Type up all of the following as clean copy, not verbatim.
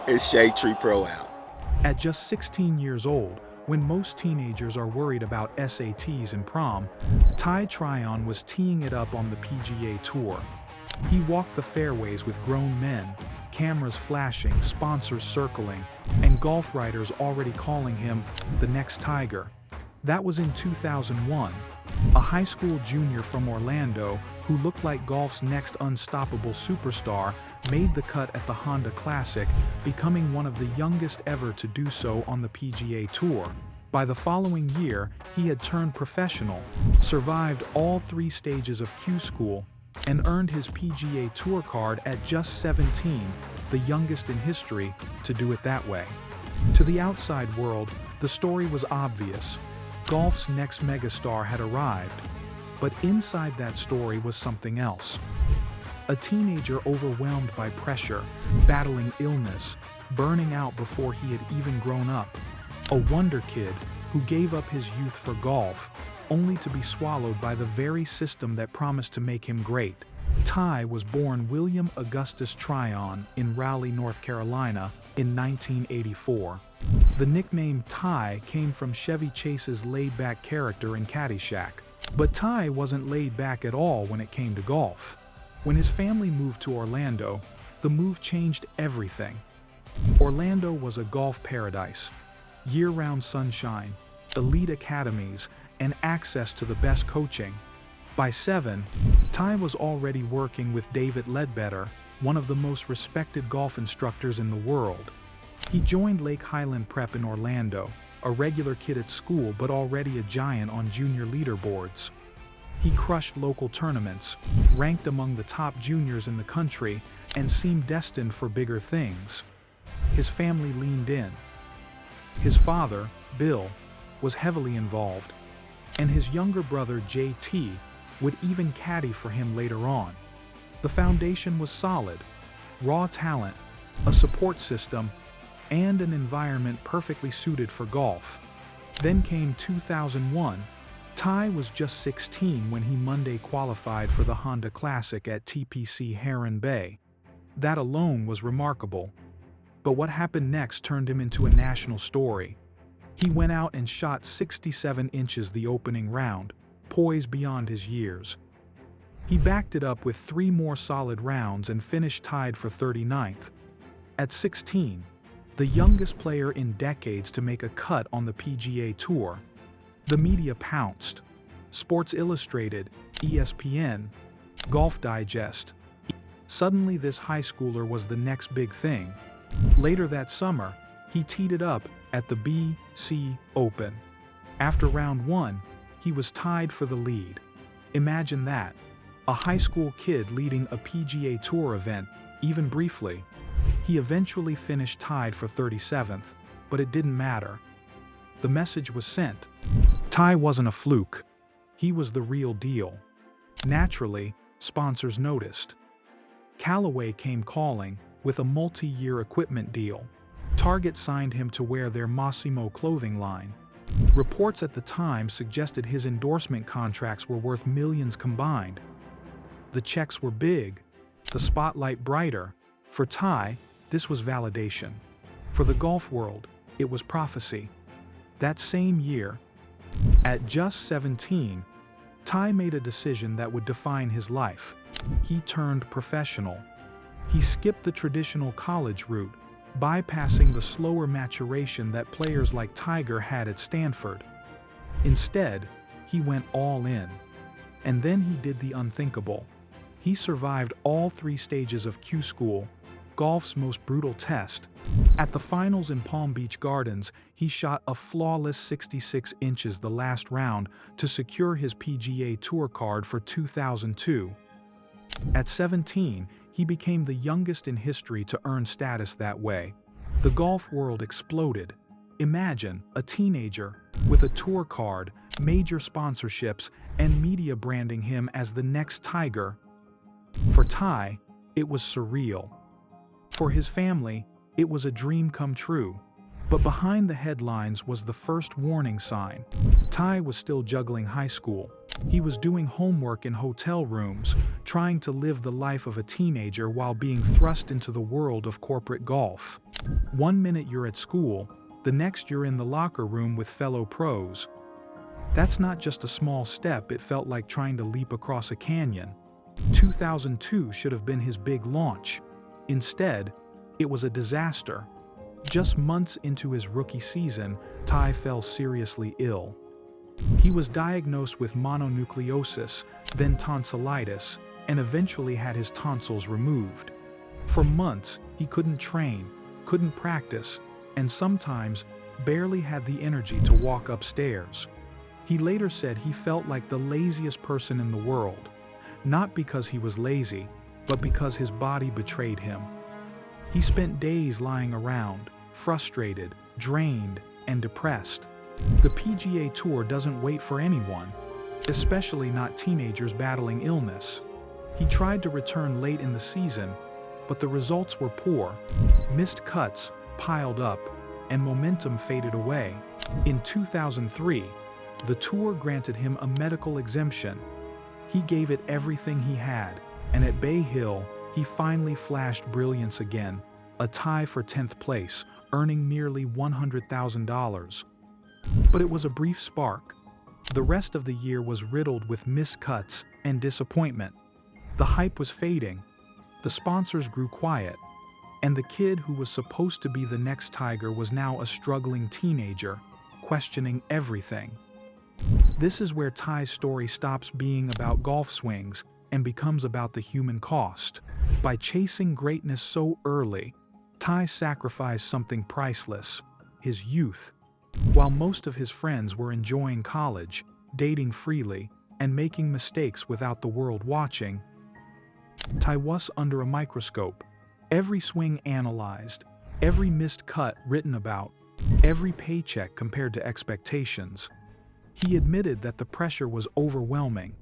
It's Shade Tree Pro out. At just 16 years old, when most teenagers are worried about SATs and prom, Tyron was teeing it up on the PGA Tour. He walked the fairways with grown men, cameras flashing, sponsors circling, and golf writers already calling him the next Tiger. That was in 2001. A high school junior from Orlando who looked like golf's next unstoppable superstar made the cut at the Honda Classic, becoming one of the youngest ever to do so on the PGA Tour. By the following year, he had turned professional, survived all 3 stages of Q School, and earned his PGA Tour card at just 17, the youngest in history to do it that way. To the outside world, the story was obvious. Golf's next megastar had arrived. But inside that story was something else. A teenager overwhelmed by pressure, battling illness, burning out before he had even grown up. A Wonderkid who gave up his youth for golf, only to be swallowed by the very system that promised to make him great. Ty was born William Augustus Tryon in Raleigh, North Carolina in 1984. The nickname Ty came from Chevy Chase's laid-back character in Caddyshack. But Ty wasn't laid back at all when it came to golf. When his family moved to Orlando, the move changed everything. Orlando was a golf paradise. Year-round sunshine, elite academies, and access to the best coaching. By 7, Ty was already working with David Ledbetter, one of the most respected golf instructors in the world. He joined Lake Highland Prep in Orlando, a regular kid at school but already a giant on junior leaderboards. He crushed local tournaments, ranked among the top juniors in the country, and seemed destined for bigger things. His family leaned in. His father, Bill, was heavily involved, and his younger brother, JT, would even caddy for him later on. The foundation was solid: raw talent, a support system, and an environment perfectly suited for golf. Then came 2001. Ty was just 16 when he Monday qualified for the Honda Classic at TPC Heron Bay. That alone was remarkable. But what happened next turned him into a national story. He went out and shot 67 inches the opening round, poised beyond his years. He backed it up with 3 more solid rounds and finished tied for 39th. At 16, the youngest player in decades to make a cut on the PGA Tour, the media pounced. Sports Illustrated, ESPN, Golf Digest. Suddenly this high schooler was the next big thing. Later that summer, he teed it up at the BC Open. After round 1, he was tied for the lead. Imagine that. A high school kid leading a PGA Tour event, even briefly. He eventually finished tied for 37th, but it didn't matter. The message was sent. Ty wasn't a fluke. He was the real deal. Naturally, sponsors noticed. Callaway came calling with a multi-year equipment deal. Target signed him to wear their Massimo clothing line. Reports at the time suggested his endorsement contracts were worth millions combined. The checks were big, the spotlight brighter. For Ty, this was validation. For the golf world, it was prophecy. That same year, at just 17, Ty made a decision that would define his life. He turned professional. He skipped the traditional college route, bypassing the slower maturation that players like Tiger had at Stanford. Instead, he went all in. And then he did the unthinkable. He survived all 3 stages of Q School, golf's most brutal test. At the finals in Palm Beach Gardens, he shot a flawless 66 inches the last round to secure his PGA Tour card for 2002. At 17, he became the youngest in history to earn status that way. The golf world exploded. Imagine a teenager with a tour card, major sponsorships, and media branding him as the next Tiger. For Ty, it was surreal. For his family, it was a dream come true. But behind the headlines was the first warning sign. Ty was still juggling high school. He was doing homework in hotel rooms, trying to live the life of a teenager while being thrust into the world of corporate golf. One minute you're at school, the next you're in the locker room with fellow pros. That's not just a small step, it felt like trying to leap across a canyon. 2002 should have been his big launch. Instead, it was a disaster. Just months into his rookie season, Ty fell seriously ill. He was diagnosed with mononucleosis, then tonsillitis, and eventually had his tonsils removed. For months, he couldn't train, couldn't practice, and sometimes barely had the energy to walk upstairs. He later said he felt like the laziest person in the world, not because he was lazy, but because his body betrayed him. He spent days lying around, frustrated, drained, and depressed. The PGA Tour doesn't wait for anyone, especially not teenagers battling illness. He tried to return late in the season, but the results were poor. Missed cuts piled up, and momentum faded away. In 2003, the tour granted him a medical exemption. He gave it everything he had, and at Bay Hill, he finally flashed brilliance again, a tie for 10th place, earning nearly $100,000. But it was a brief spark. The rest of the year was riddled with missed cuts and disappointment. The hype was fading, the sponsors grew quiet, and the kid who was supposed to be the next Tiger was now a struggling teenager, questioning everything. This is where Ty's story stops being about golf swings and becomes about the human cost. By chasing greatness so early, Ty sacrificed something priceless: his youth. While most of his friends were enjoying college, dating freely, and making mistakes without the world watching, Ty was under a microscope. Every swing analyzed, every missed cut written about, every paycheck compared to expectations. He admitted that the pressure was overwhelming.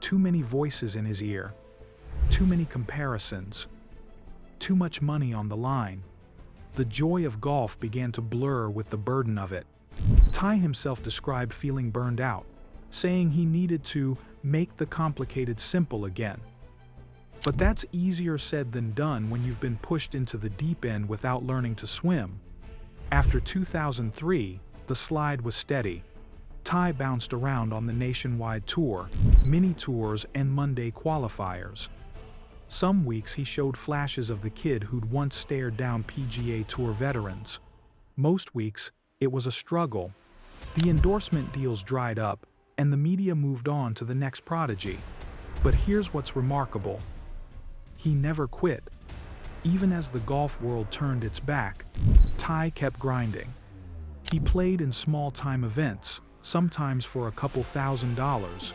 Too many voices in his ear, too many comparisons, too much money on the line. The joy of golf began to blur with the burden of it. Ty himself described feeling burned out, saying he needed to make the complicated simple again. But that's easier said than done when you've been pushed into the deep end without learning to swim. After 2003, the slide was steady. Ty bounced around on the nationwide tour, mini tours, and Monday qualifiers. Some weeks he showed flashes of the kid who'd once stared down PGA Tour veterans. Most weeks, it was a struggle. The endorsement deals dried up, and the media moved on to the next prodigy. But here's what's remarkable. He never quit. Even as the golf world turned its back, Ty kept grinding. He played in small-time events, sometimes for a couple $1,000s.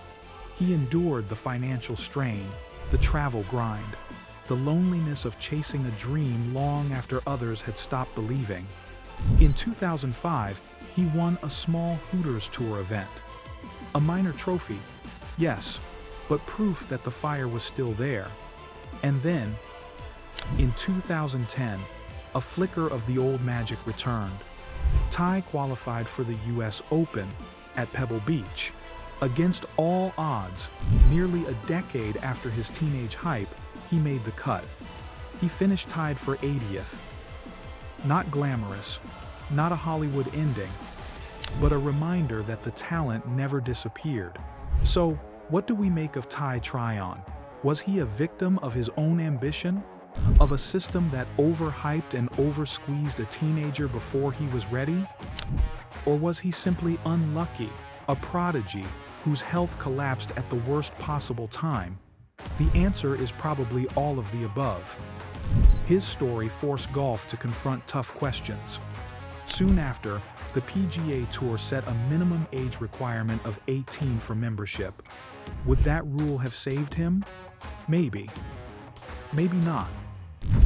He endured the financial strain, the travel grind, the loneliness of chasing a dream long after others had stopped believing. In 2005, he won a small Hooters Tour event. A minor trophy, yes, but proof that the fire was still there. And then, in 2010, a flicker of the old magic returned. Ty qualified for the US Open at Pebble Beach. Against all odds, nearly a decade after his teenage hype, he made the cut. He finished tied for 80th. Not glamorous, not a Hollywood ending, but a reminder that the talent never disappeared. So, what do we make of Tyron? Was he a victim of his own ambition? Of a system that overhyped and oversqueezed a teenager before he was ready? Or was he simply unlucky, a prodigy whose health collapsed at the worst possible time? The answer is probably all of the above. His story forced golf to confront tough questions. Soon after, the PGA Tour set a minimum age requirement of 18 for membership. Would that rule have saved him? Maybe. Maybe not.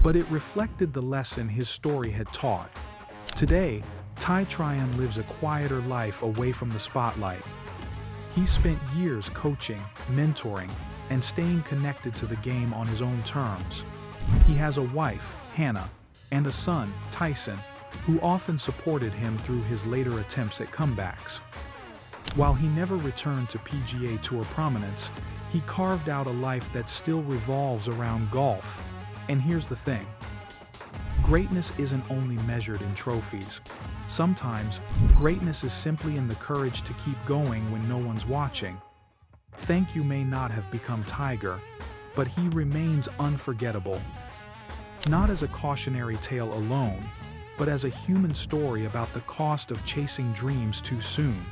But it reflected the lesson his story had taught. Today, Tyron lives a quieter life away from the spotlight. He spent years coaching, mentoring, and staying connected to the game on his own terms. He has a wife, Hannah, and a son, Tyson, who often supported him through his later attempts at comebacks. While he never returned to PGA Tour prominence, he carved out a life that still revolves around golf. And here's the thing. Greatness isn't only measured in trophies. Sometimes, greatness is simply in the courage to keep going when no one's watching. Thank You may not have become Tiger, but he remains unforgettable. Not as a cautionary tale alone, but as a human story about the cost of chasing dreams too soon.